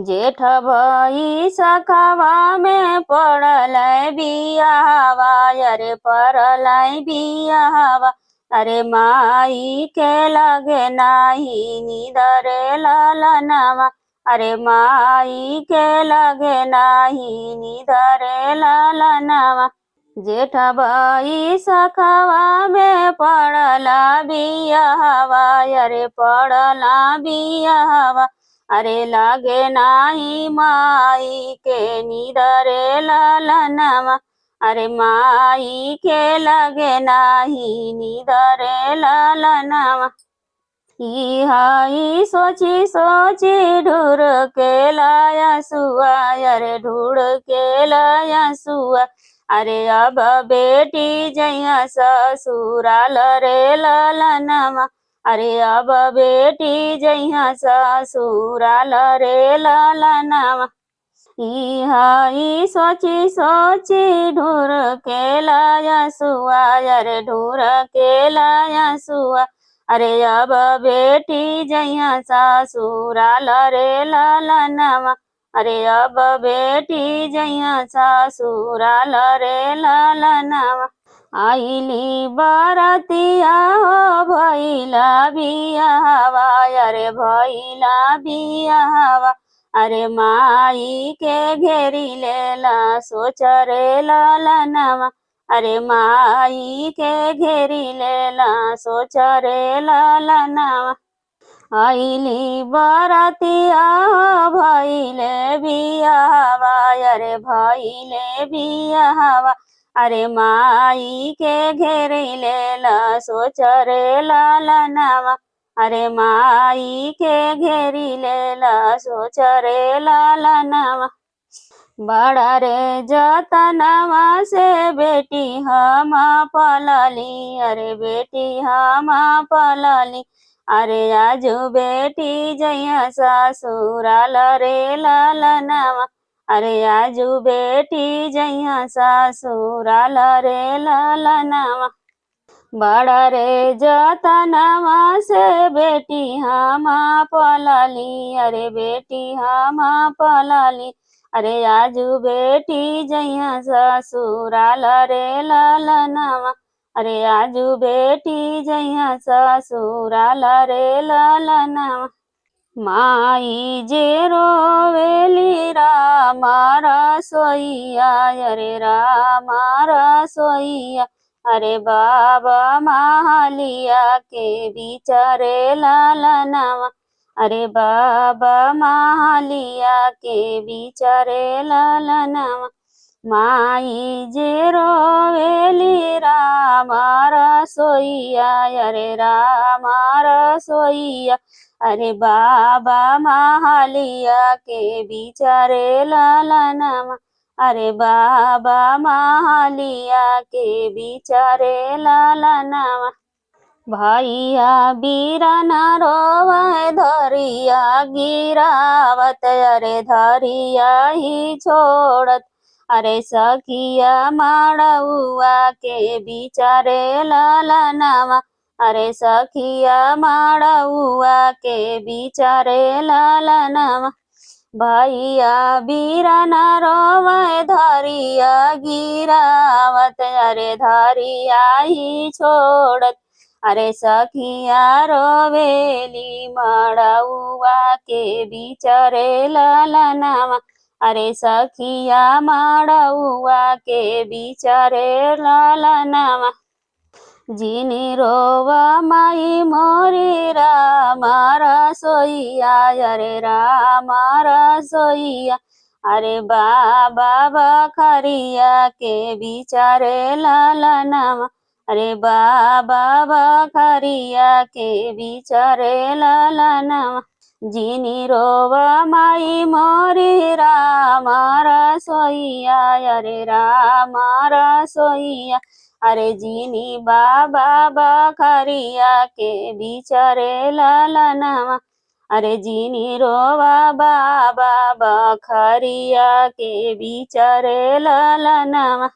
जेठ भई सखावा में पड़लै बियाहवा, अरे पड़लै बियाहवा। अरे माई के लगे नाही निदरे ललनवा, अरे माई के लगे नाही निदरे ललनवा। जेठ भई सखावा में पड़ला बियाहवा, अरे पड़ला बियाहवा। अरे लागे नाही माई के निदरे ललनवा, अरे माई के लगे नाही निदरे ललनवा। हाई सोची सोची ढूर के लाया सुआ, अरे ढूर के लाया सुआ। अरे अब बेटी जैया ससुराल रे ललनवा, अरे अब बेटी जैया ससुराल रे ललनवा। हाई सोची सोची ढूर के लाया सुआ, अरे ढूर के लाया सुआ। अरे अब बेटी जैया ससुराल रे ललनवा, अरे अब बेटी जैया ससुराल रे ललनवा। आइली बरतिया हो भैला बियाहवा, अरे भैला बियाहवा। अरे माई के घेरी लेला सोच रे ललनवा, अरे माई के घेरी लेला सोच रे ललनवा। आइली बरतिया हो भैले बियाहवा, अरे भैले बियाहवा। अरे माई के घेरी लेला सोच रे ललनवा, अरे माई के घेरी लेला सोच रे ललनवा। बड़ा रे जतनवा से बेटी हम पलली, अरे बेटी हम पलली। अरे आजू बेटी जैया ससुराल रे ललनवा, अरे आजू बेटी जैया ससुराल रे ललनवा। बड़ा रे जतनवा से बेटी हम पलली, अरे बेटी हम पलली। अरे आजू बेटी जैया ससुराल रे ललनवा, अरे आजू बेटी जैया ससुराल रे ललनवा। माई जे रोवेली राम रसोइया, अरे राम रसोइया। अरे बाबा महलिया के बिचारे ललनवा, अरे बाबा महलिया के बिचारे ललनवा। माई जे रोवेली राम रसोइया, अरे राम रसोइया। अरे बाबा महलिया के बिचारे ललनवा, अरे बाबा महलिया के बिचारे ललनवा। भैया बीरन रोवे धरिया गिरावत, अरे धरिया ही छोड़त। अरे सखिया माड़उआ के बिचारे ललनवा, अरे सखिया माड़उआ के बिचारे ललनवा। भैया बीरन रोवे धरिया गिरावत, अरे धरिया ही छोड़त। अरे सखिया रोवेली माड़उआ के बिचारे ललनवा, अरे सखिया माड़उआ के बिचारे ललनवा। जिनी रोवा माई मोरी राम रसोइया, अरे राम रसोइया। अरे बाबा बखरिया के बिचारे ललनवा, अरे बाबा बखरिया के बिचारे ललनवा। जिनी रोवा माई मोरी राम रसोइया, अरे राम रसोइया। अरे जिनी बाबा बखरिया के बिचारे ललनवा, अरे जिनी रोवा बाबा बखरिया के बिचारे ललनवा।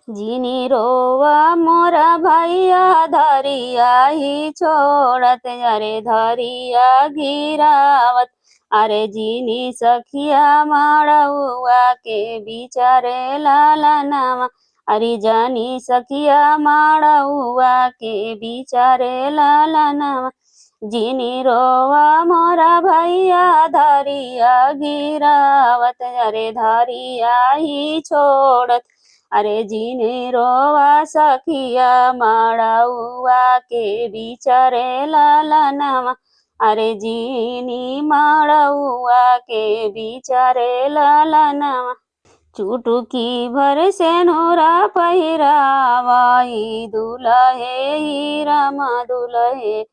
जिनी रोवा मोरा भैया धरिया ही छोड़त, अरे धरिया गिरावत। अरे जीनी सखिया माड़ुआ के बिचारे लाला नामा, अरे जानी सखिया माड़ुआ के बिचारे लाला नामा। जिनी रोवा मोरा भैया धरिया गिरावत, अरे धरिया ही छोड़त। अरे जिने रोवा सखिया माड़ुआ के बिचारे लाला नामा, अरे जीनी माड़ुआ के बिचारे लाला नामा। चुटुकी भर से नोरा पहिरावाई दुलहे ही राम दुलहे,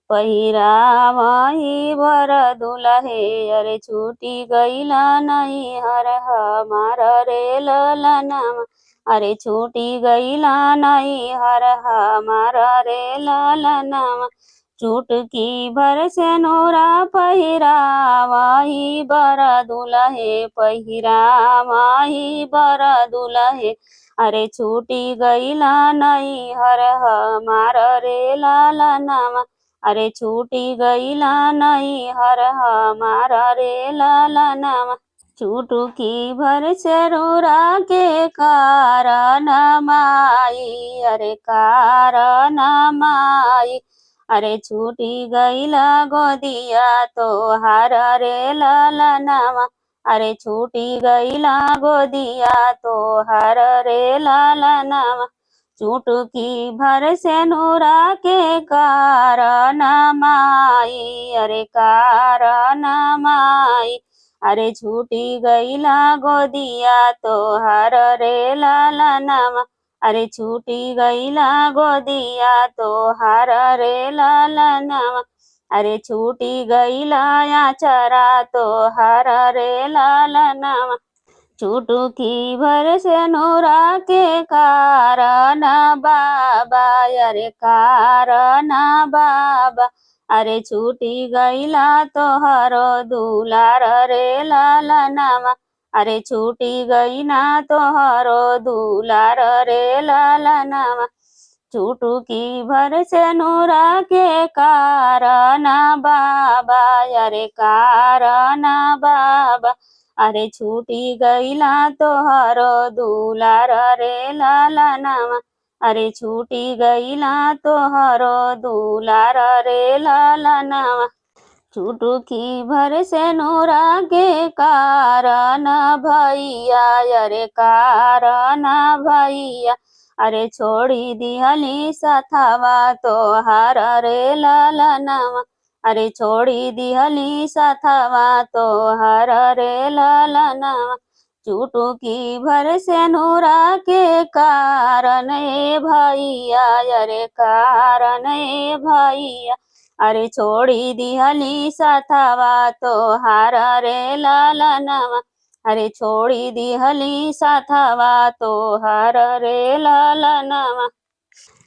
पहिरावाई भर दुलहे। अरे छूटी गईला नहीं हर हमारा रे लाला नामा, अरे छूटी गईला नहीं हर हमारा रे लाला नामा। चुटकी भर से नोरा पहिरावाही बर दुलहे, पहिरावाही बर दुलहे। अरे छूटी गईला नहीं हर हमार रे लाला नामा, अरे छूटी गईला नहीं हर हमार रे लाला नामा। चुटकी भर से रोरा के कारण माई, अरे कारण माई। अरे छूटी गईला गोदिया तो हार रे लाला नामा, अरे छूटी गईला गोदिया तो हार रे लाला नामा। चुटकी भर से नूरा के कारण माई, अरे कारण माई। अरे छूटी गईला गोदिया तो हार रे लाला नामा, अरे छूटी गईला गोदिया तो हार रे लाला नामा। अरे छूटी गईला आचरा तो हार रे लाला नामा। चुटकी भर से नोरा के कारण बाबा, अरे कारण बाबा। अरे छूटी गईला तोहरो दुलार रे लाला नामा, अरे छूटी गईला तोहरो दुलार रे लाला नामा। चुटकी भर से नोरा के कारण बाबा, अरे कारण बाबा। अरे छूटी गईला तोहरो दुलार रे लाला नामा, अरे छूटी गईला तोहरो दुलार रे लाला नामा। चुटकी भर से नोरा के कारण भैया, अरे कारण भैया। अरे छोड़ी दिहली सथवा तो हार रे लाला नामा, अरे छोड़ी दिहली सथवा तो हार रे लाला नामा। चुटकी भर से नोरा के कारण भैया, अरे कारण भैया। अरे छोड़ी दिहली सथवा तो हार रे लाला नामा, अरे छोड़ी दिहली सथवा तो हार रे लाला नामा।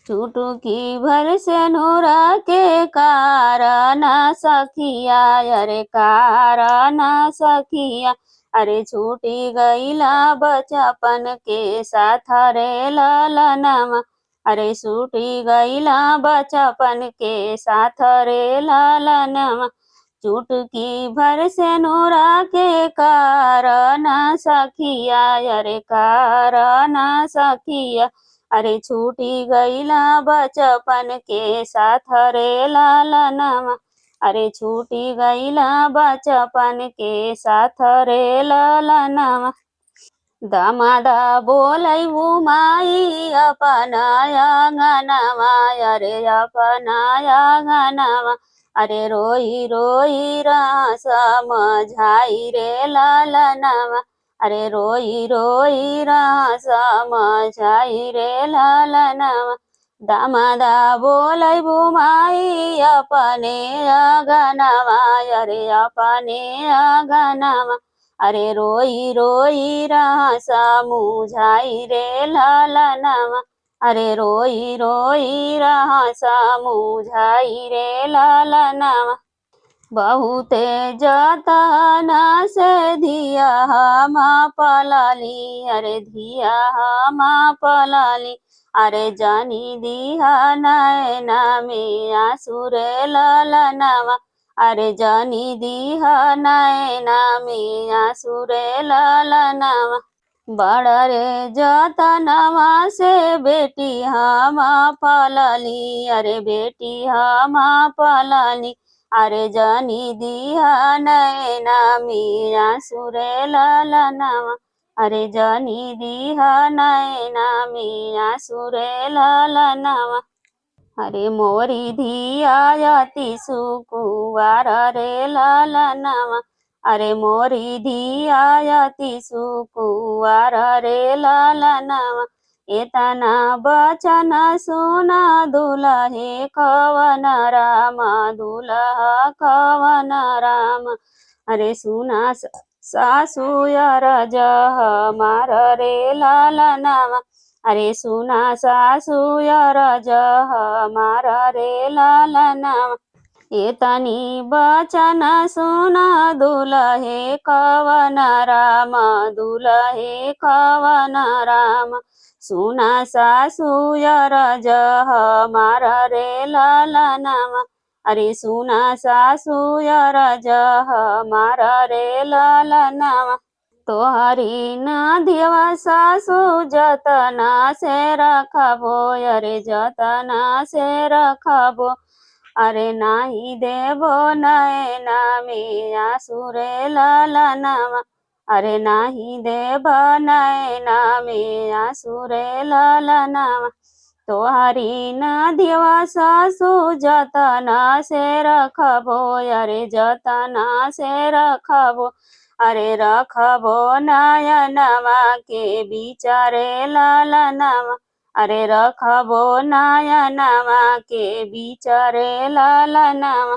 चुटकी भर से नोरा के कारण सखिया, अरे कारण सखिया। अरे छूटी गईला बचपन के साथ रे लाला नामा, अरे छूटी गईला बचपन के साथ रे लाला नामा। चुटकी भर से नोरा के कारण सखिया, अरे कारण सखिया। अरे छूटी गईला बचपन के साथ रे लाला नामा, अरे छूटी गईला बचपन के साथ रे लाला नामा। दामादा बोलैबू माई अपनाया गनावा, अरे अपनाया गनावा। अरे रोई रोई रास समझाई रे लाला नामा, अरे रोई रोई रास समझाई रे लाला नामा। दामादा बोलैबू माई अपने अगनावा, अरे अपने अगनावा। अरे रोई रोई रास मुझाई रे लाला नामा, अरे रोई रोई रास मुझाई रे लाला नामा। बहुते जतन से धिया हम पलाली, अरे धिया हम पलाली। अरे जानी दिहा नैना में आंसू रे लाला नामा, अरे जनी दीहा नैना में आंसू रे ललनवा बड़ा रे जतनवा से बेटी हम पलली अरे बेटी हम पलली अरे जनी दिहा नैना में आंसू रे ललनवा अरे जनी दिहा नैना में आंसू रे ललनवा अरे मोरी धियायति सुकुवार रे ललनवा अरे मोरी धियायति सुकुवार रे ललनवा एतना बचन सुना दुलहे कवन राम दुलहा कवन राम अरे सुना सासुयर जह मार रे ललनवा अरे सुना सासुयर जह मार रे ललनवा एतनी बचन सुना दुलहे कवन राम दुलहे कवन राम सुना सासुयर जह मार रे ललनवा अरे सुना सासुयर जह मार रे ललनवा तोहरी नदिया सासु जतना से रखबो अरे जतना से रखबो अरे नाही देबो नैना में आंसू रे ललनवा अरे नाही देब नैना में आंसू रे ललनवा तोहरी नदिया सासु जतना से रखबो अरे जतना से रखबो अरे रखबो नयनवा के बिचारे ललनवा अरे रखबो नयनवा के बिचारे ललनवा